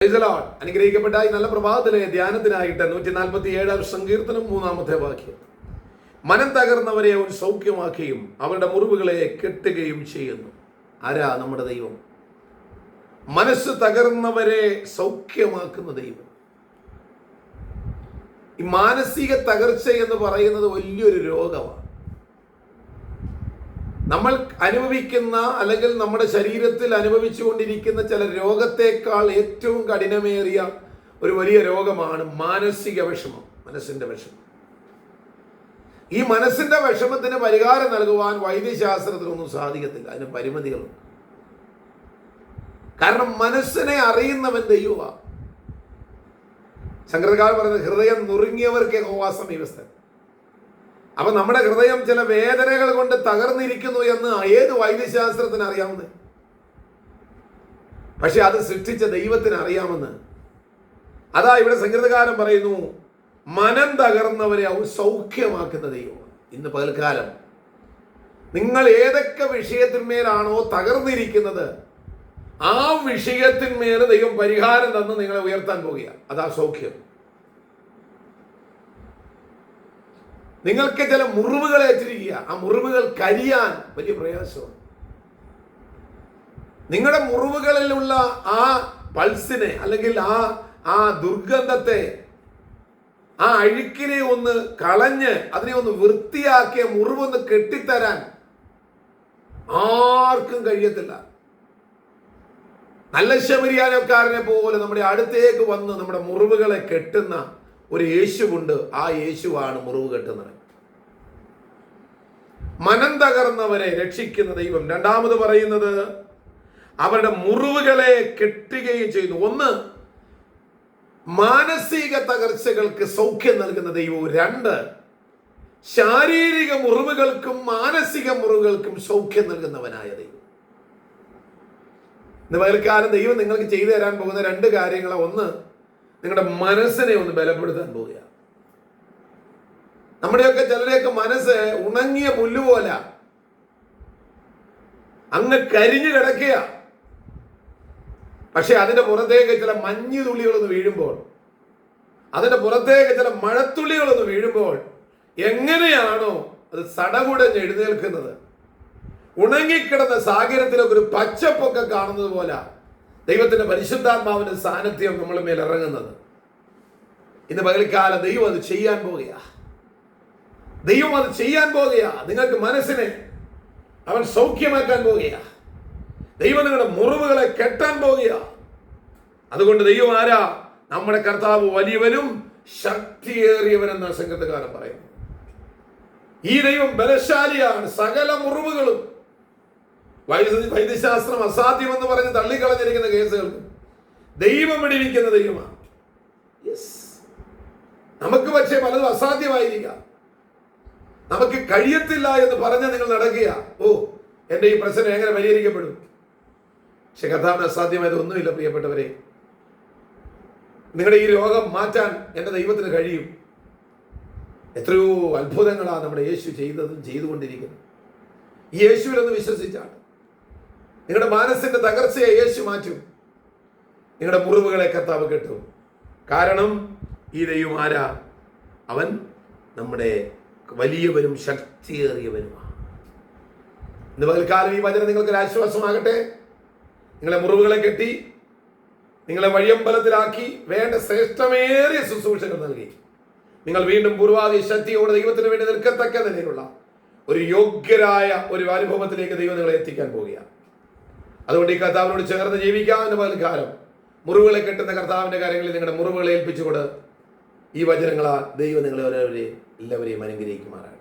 അനുഗ്രഹിക്കപ്പെട്ട ഈ നല്ല പ്രഭാതത്തിലെ ധ്യാനത്തിനായിട്ട് 147 സങ്കീർത്തനം 3-ാമത്തെ വാക്യം. മനം തകർന്നവരെ അവൻ സൗഖ്യമാക്കുകയും അവരുടെ മുറിവുകളെ കെട്ടുകയും ചെയ്യുന്നു. ആരാ? നമ്മുടെ ദൈവം. മനസ്സ് തകർന്നവരെ സൗഖ്യമാക്കുന്ന ദൈവം. ഈ മാനസിക തകർച്ച എന്ന് പറയുന്നത് വലിയൊരു രോഗമാണ്. നമ്മൾ അനുഭവിക്കുന്ന അല്ലെങ്കിൽ നമ്മുടെ ശരീരത്തിൽ അനുഭവിച്ചുകൊണ്ടിരിക്കുന്ന ചില രോഗത്തെക്കാൾ ഏറ്റവും കഠിനമേറിയ ഒരു വലിയ രോഗമാണ് മാനസിക വിഷമം, മനസ്സിന്റെ വിഷമം. ഈ മനസ്സിന്റെ വിഷമത്തിന് പരിഹാരം നൽകുവാൻ വൈദ്യശാസ്ത്രത്തിനൊന്നും സാധിക്കത്തില്ല, അതിന് പരിമിതികളുണ്ട്. കാരണം മനസ്സിനെ അറിയുന്നവൻ ദൈവമാണ്. സംഗീതകാരൻ പറയുന്നത് ഹൃദയം നുറുങ്ങിയവർക്ക് യഹോവ സമീപസ്ഥൻ. അപ്പൊ നമ്മുടെ ഹൃദയം ചില വേദനകൾ കൊണ്ട് തകർന്നിരിക്കുന്നു എന്ന് ഏത് വൈദ്യശാസ്ത്രത്തിന് അറിയാമെന്ന്? പക്ഷെ അത് സൃഷ്ടിച്ച ദൈവത്തിന് അറിയാമെന്ന്. അതാ ഇവിടെ സംഗീതകാരൻ പറയുന്നു, മനം തകർന്നവരെ അവൻ സൗഖ്യമാക്കുന്ന ദൈവമാണ്. ഇന്ന് പകൽക്കാലം നിങ്ങൾ ഏതൊക്കെ വിഷയത്തിന്മേലാണോ തകർന്നിരിക്കുന്നത്, ആ വിഷയത്തിന്മേൽ ദൈവം പരിഹാരം തന്ന് നിങ്ങളെ ഉയർത്താൻ പോകുകയാണ്. അതാ സൗഖ്യം. നിങ്ങൾക്ക് ചില മുറിവുകൾ ഏറ്റിരിക്കുക, ആ മുറിവുകൾ കരിയാൻ വലിയ പ്രയാസമാണ്. നിങ്ങളുടെ മുറിവുകളിലുള്ള ആ പൾസിനെ അല്ലെങ്കിൽ ആ ദുർഗന്ധത്തെ, ആ അഴുക്കിനെ ഒന്ന് കളഞ്ഞ് അതിനെ ഒന്ന് വൃത്തിയാക്കിയ മുറിവൊന്ന് കെട്ടിത്തരാൻ ആർക്കും കഴിയത്തില്ല. നല്ല ശമരിയാനക്കാരനെ പോലെ നമ്മുടെ അടുത്തേക്ക് വന്ന് നമ്മുടെ മുറിവുകളെ കെട്ടുന്ന ഒരു യേശുവുണ്ട്. ആ യേശുവാണ് മുറിവ് കെട്ടുന്നത്. മനം തകർന്നവരെ രക്ഷിക്കുന്ന ദൈവം. രണ്ടാമത് പറയുന്നത് അവരുടെ മുറിവുകളെ കെട്ടുകയും ചെയ്യുന്നു. ഒന്ന്, മാനസിക തകർച്ചകൾക്ക് സൗഖ്യം നൽകുന്ന ദൈവവും. രണ്ട്, ശാരീരിക മുറിവുകൾക്കും മാനസിക മുറിവുകൾക്കും സൗഖ്യം നൽകുന്നവനായ ദൈവം. ഇന്ന് പകൽക്കാലം ദൈവം നിങ്ങൾക്ക് ചെയ്തു തരാൻ പോകുന്ന രണ്ട് കാര്യങ്ങളാണ്. ഒന്ന്, നിങ്ങളുടെ മനസ്സിനെ ഒന്ന് ബലപ്പെടുത്താൻ പോവുക. നമ്മുടെയൊക്കെ ചിലരെയൊക്കെ മനസ്സ് ഉണങ്ങിയ പുല്ലുപോല അങ്ങ് കരിഞ്ഞു കിടക്കുക. പക്ഷെ അതിന്റെ പുറത്തേക്ക് ചില മഞ്ഞു തുള്ളികളൊന്ന് വീഴുമ്പോൾ, അതിന്റെ പുറത്തേക്ക് ചില മഴത്തുള്ളികളൊന്ന് വീഴുമ്പോൾ എങ്ങനെയാണോ അത് സടകുടഞ്ഞ് എഴുന്നേൽക്കുന്നത്, ഉണങ്ങിക്കിടന്ന സാഗരത്തിലൊക്കെ ഒരു പച്ചപ്പൊക്കെ കാണുന്നത് പോലെ ദൈവത്തിന്റെ പരിശുദ്ധാത്മാവിന്റെ സാന്നിധ്യം നമ്മുടെ മേൽ ഇറങ്ങുന്നത്. ഇന്ന് പകൽക്കാലം ദൈവം അത് ചെയ്യാൻ പോകുക. ദൈവം അത് ചെയ്യാൻ പോകുക. നിങ്ങൾക്ക് മനസ്സിനെ അവൻ സൗഖ്യമാക്കാൻ പോകുക. ദൈവം നിങ്ങളുടെ മുറിവുകളെ കെട്ടാൻ പോകുക. അതുകൊണ്ട് ദൈവം ആരാ? നമ്മുടെ കർത്താവ് വലിയവനും ശക്തിയേറിയവനെന്ന സംഗീതകാരൻ പറയുന്നു. ഈ ദൈവം ബലശാലിയാണ്. സകല മുറിവുകളും വൈദ്യശാസ്ത്രം അസാധ്യമെന്ന് പറഞ്ഞ് തള്ളിക്കളഞ്ഞിരിക്കുന്ന കേസുകൾക്ക് ദൈവം വിടിവിക്കുന്ന ദൈവമാണ്. നമുക്ക് പക്ഷേ പലതും അസാധ്യമായിരിക്കാം. നമുക്ക് കഴിയത്തില്ല എന്ന് പറഞ്ഞ് നിങ്ങൾ നടക്കുക. ഓ, എന്റെ ഈ പ്രശ്നം എങ്ങനെ പരിഹരിക്കപ്പെടും? പക്ഷെ കർത്താവിന് അസാധ്യമായത് ഒന്നുമില്ല. പ്രിയപ്പെട്ടവരെ, നിങ്ങളുടെ ഈ രോഗം മാറ്റാൻ എന്റെ ദൈവത്തിന് കഴിയും. എത്രയോ അത്ഭുതങ്ങളാണ് നമ്മുടെ യേശു ചെയ്തതും ചെയ്തുകൊണ്ടിരിക്കുന്നത്. ഈ യേശുവിലൊന്ന് വിശ്വസിച്ചാണ് നിങ്ങളുടെ മനസ്സിന്റെ തകർച്ചയെ യേശു മാറ്റും. നിങ്ങളുടെ മുറിവുകളെ കർത്താവ് കെട്ടും. കാരണം ഈ ദൈവം ആരാ? അവൻ നമ്മുടെ വലിയവനും ശക്തിയേറിയവനുമാണ്. ഇന്ന് പകൽക്കാലം ഈ വചനം നിങ്ങൾക്ക് ഒരു ആശ്വാസമാകട്ടെ. നിങ്ങളെ മുറിവുകളെ കെട്ടി നിങ്ങളെ വഴിയമ്പലത്തിലാക്കി വേണ്ട ശ്രേഷ്ഠമേറിയ ശുശ്രൂഷകൾ നൽകി നിങ്ങൾ വീണ്ടും പൂർവാധി ശക്തിയോടെ ദൈവത്തിന് വേണ്ടി നിൽക്കത്തക്ക നിലയിലുള്ള ഒരു യോഗ്യരായ ഒരു അനുഭവത്തിലേക്ക് ദൈവം നിങ്ങളെ എത്തിക്കാൻ പോവുകയാണ്. അതുകൊണ്ട് ഈ കർത്താവിനോട് ചേർന്ന് ജീവിക്കാവുന്ന പകൽക്കാലം മുറിവുകളെ കെട്ടുന്ന കർത്താവിന്റെ കാര്യങ്ങളിൽ നിങ്ങളുടെ മുറിവുകളെ ഏൽപ്പിച്ചുകൊണ്ട് ഈ വചനങ്ങളാൽ ദൈവം നിങ്ങളെ എല്ലാവരെയും അനുഗ്രഹിക്കുമാറാണ്.